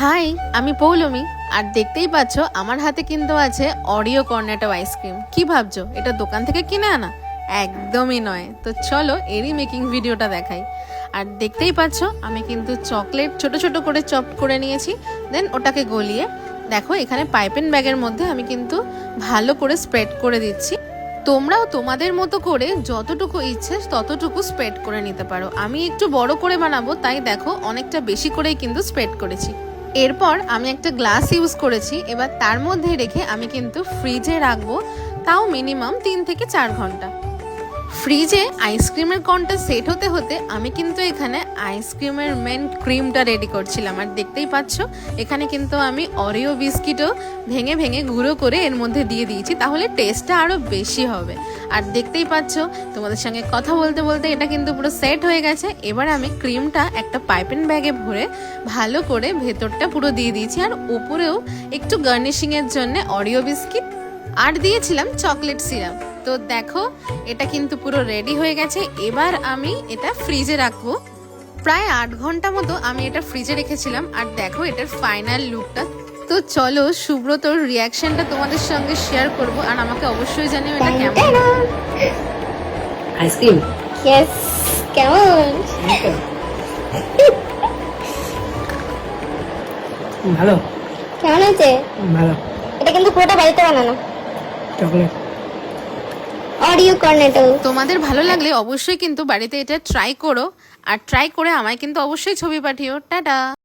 High, আমি পৌলমি। আর দেখতেই পাচ্ছ আমার হাতে কিন্তু আছে অরিও কর্নেটো আইসক্রিম। কি ভাবছো এটা দোকান থেকে কিনে আনা? একদমই নয়। তো চলো এরই মেকিং ভিডিওটা দেখাই। আর দেখতেই পাচ্ছ আমি কিন্তু চকলেট ছোট ছোট করে চপ করে নিয়েছি, দেন ওটাকে গলিয়ে দেখো এখানে পাইপেন ব্যাগের মধ্যে আমি কিন্তু ভালো করে স্প্রেড করে দিচ্ছি। তোমরাও তোমাদের মতো করে যতটুকু ইচ্ছে ততটুকু স্প্রেড করে নিতে পারো। আমি একটু বড় করে বানাবো, তাই দেখো অনেকটা বেশি করেই কিন্তু স্প্রেড করেছি। এরপর আমি একটা গ্লাস ইউজ করেছি। এবার তার মধ্যে রেখে আমি কিন্তু ফ্রিজে রাখবো, তাও মিনিমাম 3 থেকে 4 ঘন্টা। ফ্রিজে আইসক্রিমের কর্নটা সেট হতে হতে আমি কিন্তু এখানে আইসক্রিমের মেন ক্রিমটা রেডি করছিলাম। আর দেখতেই পাচ্ছ এখানে কিন্তু আমি অরিও বিস্কিটও ভেঙে ভেঙে গুঁড়ো করে এর মধ্যে দিয়ে দিয়েছি, তাহলে টেস্টটা আরও বেশি হবে। আর দেখতেই পাচ্ছ তোমাদের সঙ্গে কথা বলতে বলতে এটা কিন্তু পুরো সেট হয়ে গেছে। এবার আমি ক্রিমটা একটা পাইপেন ব্যাগে ভরে ভালো করে ভেতরটা পুরো দিয়ে দিয়েছি, আর উপরেও একটু গার্নিশিংয়ের জন্য অরিও বিস্কিট আর দিয়েছিলাম চকলেট সিরাপ। তো দেখো এটা কিন্তু পুরো রেডি হয়ে গেছে। এবার আমি এটা ফ্রিজে রাখবো। প্রায় 8 ঘন্টা মতো আমি এটা ফ্রিজে রেখেছিলাম। আর দেখো এটার ফাইনাল লুকটা। তো চলো সুব্রতর রিয়াকশনটা তোমাদের সঙ্গে শেয়ার করব, আর আমাকে অবশ্যই জানিও এটা কেমন। আইসক্রিম ইয়েস, কেমন? ভালো কেমন আছে? ভালো। এটা কিন্তু পুরোটা বাড়িতে বানানো চকলেট অরিও কর্নেটো। তোমাদের ভালো লাগলে অবশ্যই কিন্তু বাড়িতে এটা ট্রাই করো, আর ট্রাই করে আমায় কিন্তু অবশ্যই ছবি পাঠিও। টাটা।